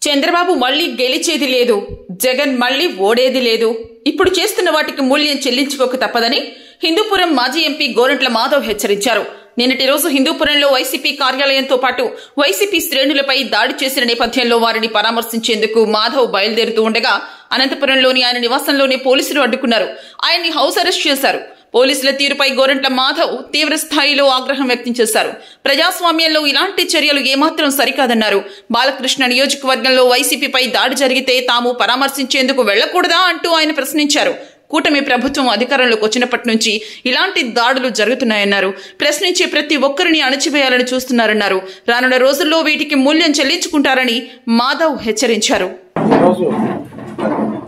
చంద్రబాబు మళ్లీ గెలిచేది లేదు, జగన్ మళ్లీ ఓడేది లేదు. ఇప్పుడు చేస్తున్న వాటికి మూల్యం చెల్లించుకోక తప్పదని హిందూపురం మాజీ ఎంపీ గోరంట్ల మాధవ్ హెచ్చరించారు. నిన్నటి రోజు హిందూపురంలో వైసీపీ కార్యాలయంతో పాటు వైసీపీ శ్రేణులపై దాడి చేసిన నేపథ్యంలో వారిని పరామర్శించేందుకు మాధవ్ బయలుదేరుతూ ఉండగా అనంతపురంలోని ఆయన నివాసంలోనే పోలీసులు అడ్డుకున్నారు. ఆయన్ని హౌస్ అరెస్ట్ చేశారు. పోలీసుల తీరుపై గోరంట్ల మాధవ్ తీవ్ర స్థాయిలో ఆగ్రహం వ్యక్తం చేశారు. ప్రజాస్వామ్యంలో ఇలాంటి చర్యలు ఏమాత్రం సరికాదన్నారు. బాలకృష్ణ నియోజకవర్గంలో వైసీపీపై దాడి జరిగితే తాము పరామర్శించేందుకు వెళ్లకూడదా అంటూ ఆయన ప్రశ్నించారు. కూటమి ప్రభుత్వం అధికారంలోకి వచ్చినప్పటి నుంచి ఇలాంటి దాడులు జరుగుతున్నాయన్నారు. ప్రశ్నించే ప్రతి ఒక్కరిని అణచివేయాలని చూస్తున్నారన్నారు. రానున్న రోజుల్లో వీటికి మూల్యం చెల్లించుకుంటారని మాధవ్ హెచ్చరించారు.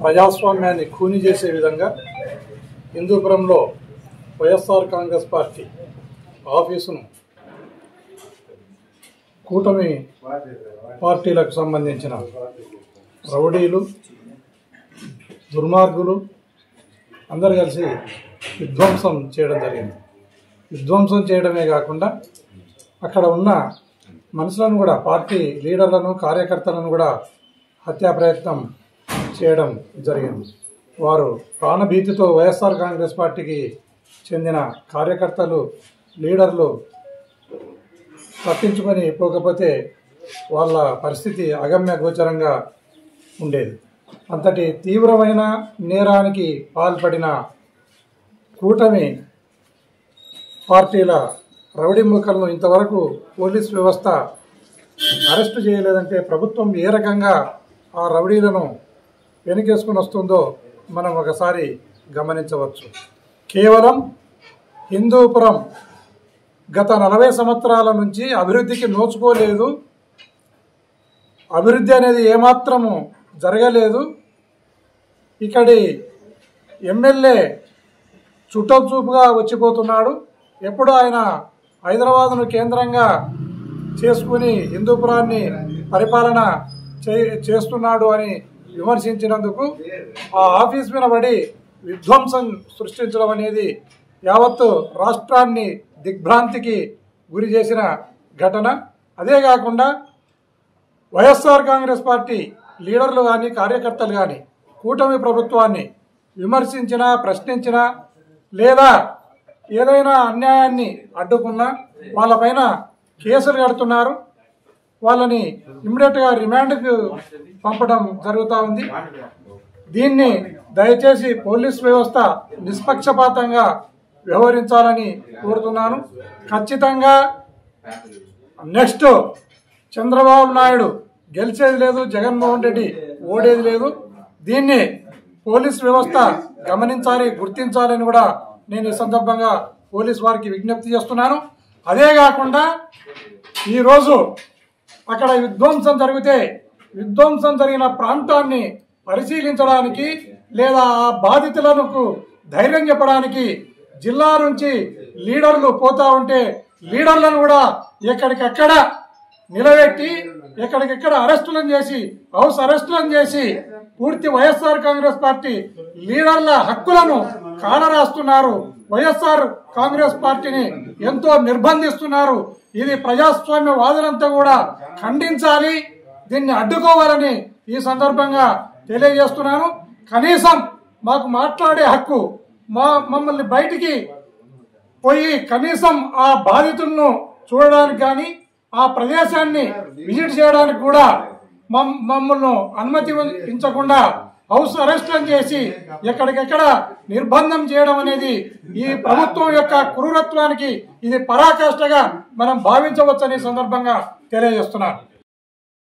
ప్రజాస్వామ్యాన్ని ఖూనీ చేసే విధంగా హిందూపురంలో వైఎస్ఆర్ కాంగ్రెస్ పార్టీ ఆఫీసును కూటమి పార్టీలకు సంబంధించిన రౌడీలు, దుర్మార్గులు అందరు కలిసి విధ్వంసం చేయడం జరిగింది. విధ్వంసం చేయడమే కాకుండా అక్కడ ఉన్న మనుషులను కూడా, పార్టీ లీడర్లను, కార్యకర్తలను కూడా హత్యా ప్రయత్నం చేయడం జరిగింది. వారు ప్రాణభీతితో వైఎస్ఆర్ కాంగ్రెస్ పార్టీకి చెందిన కార్యకర్తలు, లీడర్లు తప్పించుకొని పోకపోతే వాళ్ళ పరిస్థితి అగమ్య గోచరంగా ఉండేది. అంతటి తీవ్రమైన నేరానికి పాల్పడిన కూటమి పార్టీల రౌడీ మూకలను ఇంతవరకు పోలీస్ వ్యవస్థ అరెస్టు చేయలేదంటే ప్రభుత్వం ఏ రకంగా ఆ రౌడీలను వెనుకేసుకుని వస్తుందో మనం ఒకసారి గమనించవచ్చు. కేవలం హిందూపురం గత 40 సంవత్సరాల నుంచి అభివృద్ధికి నోచుకోలేదు. అభివృద్ధి అనేది ఏమాత్రము జరగలేదు. ఇక్కడి ఎమ్మెల్యే చుట్టచూపుగా వచ్చిపోతున్నాడు. ఎప్పుడు ఆయన హైదరాబాదును కేంద్రంగా చేసుకుని హిందూపురాన్ని పరిపాలన చేస్తున్నాడు అని విమర్శించినందుకు ఆ ఆఫీస్ మీద పడి విధ్వంసం సృష్టించడం అనేది యావత్తు రాష్ట్రాన్ని దిగ్భ్రాంతికి గురి చేసిన ఘటన. అదే కాకుండా వైఎస్ఆర్ కాంగ్రెస్ పార్టీ లీడర్లు కానీ, కార్యకర్తలు కానీ కూటమి ప్రభుత్వాన్ని విమర్శించినా, ప్రశ్నించినా, లేదా ఏదైనా అన్యాయాన్ని అడ్డుకున్నా వాళ్ళపైన కేసులు కడుతున్నారు. వాళ్ళని ఇమ్మీడియట్గా రిమాండ్కు పంపడం జరుగుతూ ఉంది. దీన్ని దయచేసి పోలీస్ వ్యవస్థ నిష్పక్షపాతంగా వ్యవహరించాలని కోరుతున్నాను. ఖచ్చితంగా నెక్స్ట్ చంద్రబాబు నాయుడు గెలిచేది లేదు, జగన్మోహన్ రెడ్డి ఓడేది లేదు. దీన్ని పోలీస్ వ్యవస్థ గమనించాలి, గుర్తించాలని కూడా నేను ఈ సందర్భంగా పోలీస్ వారికి విజ్ఞప్తి చేస్తున్నాను. అదే కాకుండా ఈరోజు అక్కడ విధ్వంసం జరిగిన ప్రాంతాన్ని పరిశీలించడానికి లేదా ఆ బాధితులకు ధైర్యం చెప్పడానికి జిల్లా నుంచి లీడర్లు పోతా ఉంటే లీడర్లను కూడా ఎక్కడికక్కడ నిలబెట్టి ఎక్కడికెక్కడ హౌస్ అరెస్టులను చేసి పూర్తి వైఎస్ఆర్ కాంగ్రెస్ పార్టీ లీడర్ల హక్కులను కాలరాస్తున్నారు. వైఎస్ఆర్ కాంగ్రెస్ పార్టీని ఎంతో నిర్బంధిస్తున్నారు. ఇది ప్రజాస్వామ్య వాదులంతా కూడా ఖండించాలి, దీన్ని అడ్డుకోవాలని ఈ సందర్భంగా తెలియజేస్తున్నాను. కనీసం మాకు మాట్లాడే హక్కు, మమ్మల్ని బయటికి పోయి కనీసం ఆ బాధితులను చూడడానికి కానీ, ఆ ప్రదేశాన్ని విజిట్ చేయడానికి కూడా మమ్మల్ని అనుమతించకుండా హౌస్ అరెస్టులను చేసి ఎక్కడికెక్కడ నిర్బంధం చేయడం అనేది ఈ ప్రభుత్వం యొక్క క్రూరత్వానికి ఇది పరాకాష్ఠగా మనం భావించవచ్చని సందర్భంగా తెలియజేస్తున్నాను.